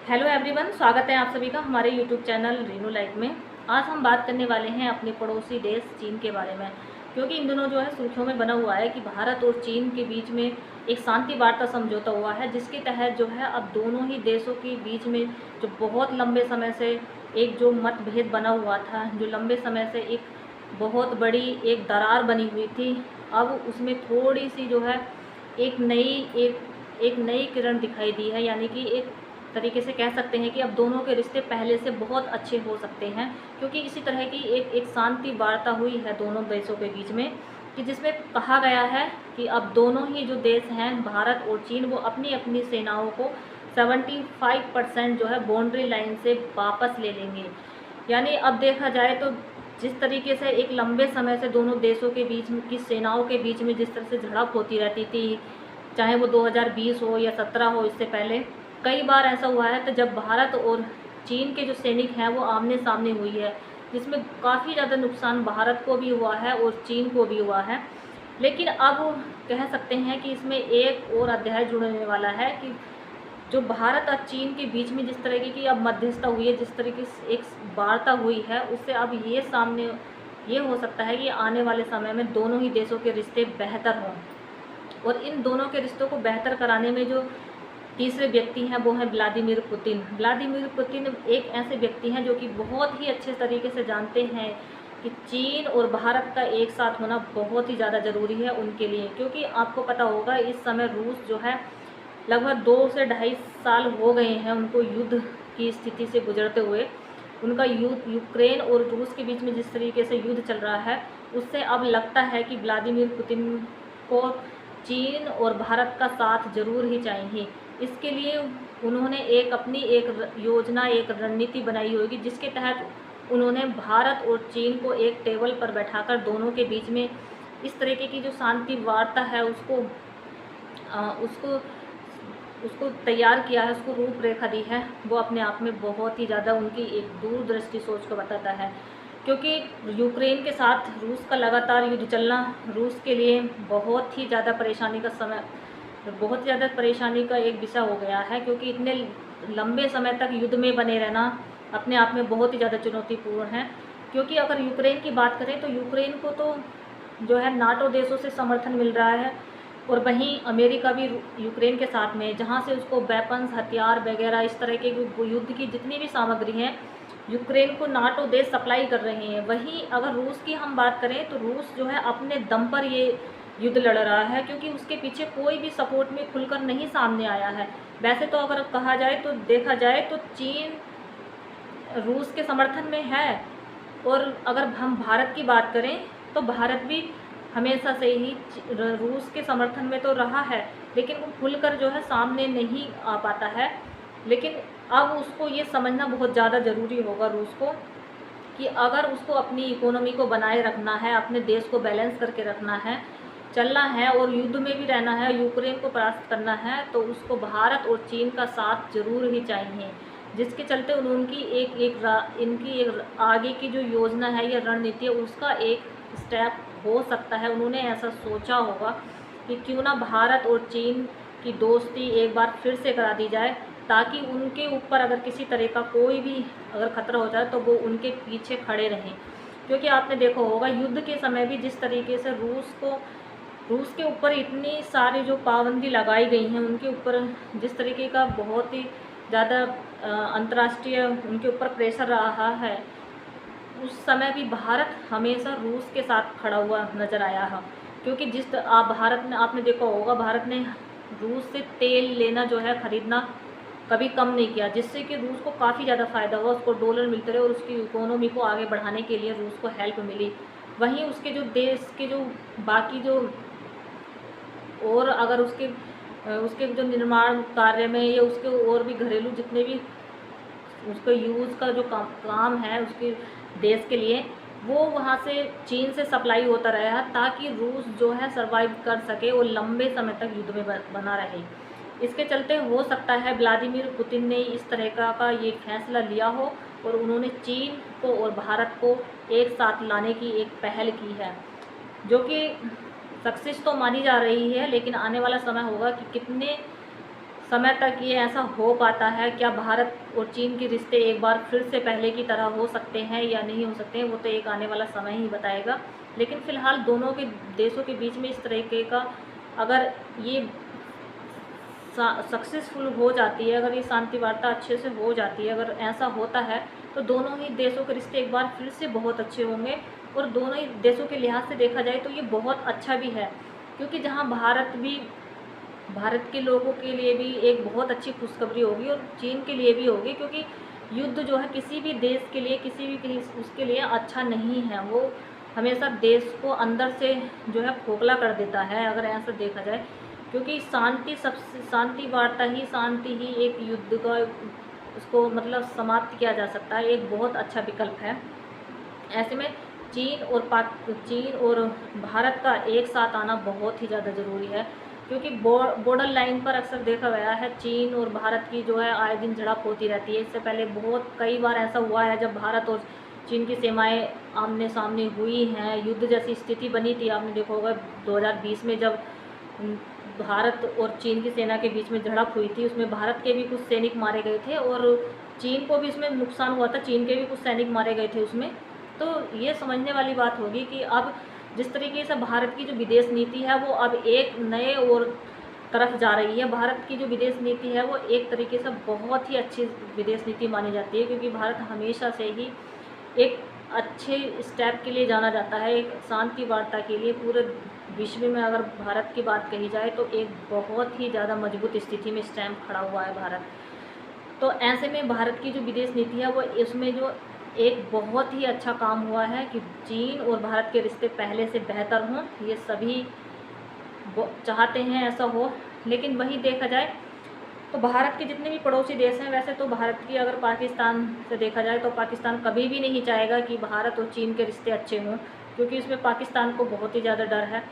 Hello everyone, स्वागत है आप सभी का हमारे यूट्यूब चैनल रीनू लाइफ में। आज हम बात करने वाले हैं अपने पड़ोसी देश चीन के बारे में, क्योंकि इन दिनों जो है सुर्खियों में बना हुआ है कि भारत और चीन के बीच में एक शांति वार्ता समझौता हुआ है, जिसके तहत जो है अब दोनों ही देशों के बीच में जो बहुत लंबे समय से एक जो मतभेद बना हुआ था, जो लंबे समय से एक बहुत बड़ी एक दरार बनी हुई थी, अब उसमें थोड़ी सी जो है एक नई एक नई किरण दिखाई दी है। यानी कि एक तरीके से कह सकते हैं कि अब दोनों के रिश्ते पहले से बहुत अच्छे हो सकते हैं, क्योंकि इसी तरह की एक शांति वार्ता हुई है दोनों देशों के बीच में, कि जिसमें कहा गया है कि अब दोनों ही जो देश हैं, भारत और चीन, वो अपनी अपनी सेनाओं को 75% जो है बाउंड्री लाइन से वापस ले लेंगे। यानी अब देखा जाए तो जिस तरीके से एक लंबे समय से दोनों देशों के बीच की सेनाओं के बीच में जिस तरह से झड़प होती रहती थी, चाहे वो 2020 हो या 17 हो, इससे पहले कई बार ऐसा हुआ है। तो जब भारत और चीन के जो सैनिक हैं वो आमने सामने हुई है, जिसमें काफ़ी ज़्यादा नुकसान भारत को भी हुआ है और चीन को भी हुआ है। लेकिन अब कह सकते हैं कि इसमें एक और अध्याय जुड़ने वाला है कि जो भारत और चीन के बीच में जिस तरीके की अब मध्यस्थता हुई है, जिस तरीके से एक वार्ता हुई है, उससे अब ये हो सकता है कि आने वाले समय में दोनों ही देशों के रिश्ते बेहतर हों। और इन दोनों के रिश्तों को बेहतर कराने में जो तीसरे व्यक्ति हैं वो हैं व्लादिमीर पुतिन। व्लादिमीर पुतिन एक ऐसे व्यक्ति हैं जो कि बहुत ही अच्छे तरीके से जानते हैं कि चीन और भारत का एक साथ होना बहुत ही ज़्यादा ज़रूरी है उनके लिए, क्योंकि आपको पता होगा इस समय रूस जो है लगभग 2 से ढाई साल हो गए हैं उनको युद्ध की स्थिति से गुजरते हुए। उनका युद्ध यूक्रेन और रूस के बीच में जिस तरीके से युद्ध चल रहा है, उससे अब लगता है कि व्लादिमीर पुतिन को चीन और भारत का साथ जरूर ही चाहिए। इसके लिए उन्होंने अपनी एक योजना, एक रणनीति बनाई होगी, जिसके तहत उन्होंने भारत और चीन को एक टेबल पर बैठाकर दोनों के बीच में इस तरीके की जो शांति वार्ता है उसको उसको तैयार किया है, उसको रूपरेखा दी है। वो अपने आप में बहुत ही ज़्यादा उनकी एक दूरदृष्टि सोच को बताता है, क्योंकि यूक्रेन के साथ रूस का लगातार युद्ध चलना रूस के लिए बहुत ही ज़्यादा परेशानी का एक विषय हो गया है, क्योंकि इतने लंबे समय तक युद्ध में बने रहना अपने आप में बहुत ही ज़्यादा चुनौतीपूर्ण है। क्योंकि अगर यूक्रेन की बात करें तो यूक्रेन को तो जो है नाटो देशों से समर्थन मिल रहा है, और वहीं अमेरिका भी यूक्रेन के साथ में, जहां से उसको वेपन्स, हथियार वगैरह इस तरह के युद्ध की जितनी भी सामग्री हैं यूक्रेन को नाटो देश सप्लाई कर रहे हैं। वहीं अगर रूस की हम बात करें तो रूस जो है अपने दम पर ये युद्ध लड़ रहा है, क्योंकि उसके पीछे कोई भी सपोर्ट में खुलकर नहीं सामने आया है। वैसे तो अगर कहा जाए तो देखा जाए तो चीन रूस के समर्थन में है, और अगर हम भारत की बात करें तो भारत भी हमेशा से ही रूस के समर्थन में तो रहा है, लेकिन वो खुलकर जो है सामने नहीं आ पाता है। लेकिन अब उसको ये समझना बहुत ज़्यादा ज़रूरी होगा रूस को, कि अगर उसको अपनी इकोनॉमी को बनाए रखना है, अपने देश को बैलेंस करके रखना है, चलना है और युद्ध में भी रहना है, यूक्रेन को परास्त करना है, तो उसको भारत और चीन का साथ जरूर ही चाहिए। जिसके चलते इनकी एक आगे की जो योजना है या रणनीति है, उसका एक स्टेप हो सकता है। उन्होंने ऐसा सोचा होगा कि क्यों ना भारत और चीन की दोस्ती एक बार फिर से करा दी जाए, ताकि उनके ऊपर अगर किसी तरह का कोई भी अगर खतरा हो जाए तो वो उनके पीछे खड़े रहें। क्योंकि आपने देखा होगा युद्ध के समय भी जिस तरीके से रूस के ऊपर इतनी सारी जो पाबंदी लगाई गई हैं, उनके ऊपर जिस तरीके का बहुत ही ज़्यादा अंतर्राष्ट्रीय उनके ऊपर प्रेशर रहा है, उस समय भी भारत हमेशा रूस के साथ खड़ा हुआ नज़र आया है। क्योंकि भारत ने, आपने देखा होगा, भारत ने रूस से तेल लेना जो है ख़रीदना कभी कम नहीं किया, जिससे कि रूस को काफ़ी ज़्यादा फ़ायदा हुआ, उसको डॉलर मिलते रहे और उसकी इकोनॉमी को आगे बढ़ाने के लिए रूस को हेल्प मिली। वहीं उसके जो देश के जो बाकी जो और अगर उसके जो निर्माण कार्य में या उसके और भी घरेलू जितने भी उसके यूज़ का जो काम है उसके देश के लिए, वो वहाँ से चीन से सप्लाई होता रहा, ताकि रूस जो है सर्वाइव कर सके और लंबे समय तक युद्ध में बना रहे। इसके चलते हो सकता है व्लादिमीर पुतिन ने इस तरह का ये फैसला लिया हो, और उन्होंने चीन को और भारत को एक साथ लाने की एक पहल की है, जो कि सक्सेस तो मानी जा रही है। लेकिन आने वाला समय होगा कि कितने समय तक ये ऐसा हो पाता है? क्या भारत और चीन के रिश्ते एक बार फिर से पहले की तरह हो सकते हैं या नहीं हो सकते हैं, वो तो एक आने वाला समय ही बताएगा। लेकिन फ़िलहाल दोनों के देशों के बीच में इस तरीके का अगर ये सक्सेसफुल हो जाती है, अगर ये शांति वार्ता अच्छे से हो जाती है, अगर ऐसा होता है तो दोनों ही देशों के रिश्ते एक बार फिर से बहुत अच्छे होंगे। और दोनों ही देशों के लिहाज से देखा जाए तो ये बहुत अच्छा भी है, क्योंकि जहाँ भारत के लोगों के लिए भी एक बहुत अच्छी खुशखबरी होगी और चीन के लिए भी होगी, क्योंकि युद्ध जो है किसी भी देश के लिए, किसी भी कहीं उसके लिए अच्छा नहीं है। वो हमेशा देश को अंदर से जो है खोखला कर देता है, अगर ऐसा देखा जाए। क्योंकि शांति वार्ता ही, शांति ही एक युद्ध का उसको मतलब समाप्त किया जा सकता है, एक बहुत अच्छा विकल्प है। ऐसे में चीन और भारत का एक साथ आना बहुत ही ज़्यादा ज़रूरी है, क्योंकि बॉर्डर लाइन पर अक्सर देखा गया है चीन और भारत की जो है आए दिन झड़प होती रहती है। इससे पहले कई बार ऐसा हुआ है जब भारत और चीन की सीमाएं आमने सामने हुई हैं, युद्ध जैसी स्थिति बनी थी। आपने देखा होगा 2020 में जब भारत और चीन की सेना के बीच में झड़प हुई थी, उसमें भारत के भी कुछ सैनिक मारे गए थे और चीन को भी इसमें नुकसान हुआ था, चीन के भी कुछ सैनिक मारे गए थे उसमें। तो ये समझने वाली बात होगी कि अब जिस तरीके से भारत की जो विदेश नीति है वो अब एक नए और तरफ जा रही है। भारत की जो विदेश नीति है वो एक तरीके से बहुत ही अच्छी विदेश नीति मानी जाती है, क्योंकि भारत हमेशा से ही एक अच्छे स्टेप के लिए जाना जाता है, एक शांति वार्ता के लिए। पूरे विश्व में अगर भारत की बात कही जाए तो एक बहुत ही ज़्यादा मजबूत स्थिति में स्टैंप खड़ा हुआ है भारत। तो ऐसे में भारत की जो विदेश नीति है वो इसमें जो एक बहुत ही अच्छा काम हुआ है कि चीन और भारत के रिश्ते पहले से बेहतर हों, ये सभी चाहते हैं ऐसा हो। लेकिन वहीं देखा जाए तो भारत के जितने भी पड़ोसी देश हैं, वैसे तो भारत की अगर पाकिस्तान से देखा जाए तो पाकिस्तान कभी भी नहीं चाहेगा कि भारत और चीन के रिश्ते अच्छे हों, क्योंकि इसमें पाकिस्तान को बहुत ही ज़्यादा डर है।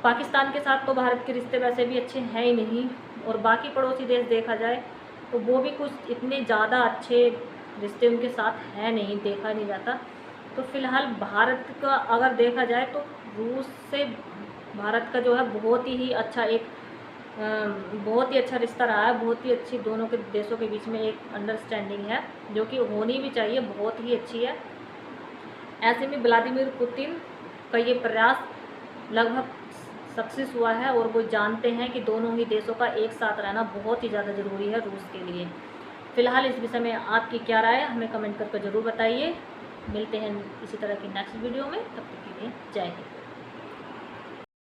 पाकिस्तान के साथ तो भारत के रिश्ते वैसे भी अच्छे हैं ही नहीं, और बाकी पड़ोसी देश देखा जाए तो वो भी कुछ इतने ज़्यादा अच्छे रिश्ते उनके साथ है नहीं, देखा नहीं जाता। तो फ़िलहाल भारत का अगर देखा जाए तो रूस से भारत का जो है बहुत ही अच्छा रिश्ता रहा है, बहुत ही अच्छी दोनों के देशों के बीच में एक अंडरस्टैंडिंग है, जो कि होनी भी चाहिए, बहुत ही अच्छी है। ऐसे में व्लादिमीर पुतिन का ये प्रयास लगभग सक्सेस हुआ है और वो जानते हैं कि दोनों ही देशों का एक साथ रहना बहुत ही ज़्यादा ज़रूरी है रूस के लिए। फ़िलहाल इस विषय में आपकी क्या राय है, हमें कमेंट करके ज़रूर बताइए। मिलते हैं इसी तरह की नेक्स्ट वीडियो में, तब तक के लिए जय हिंद।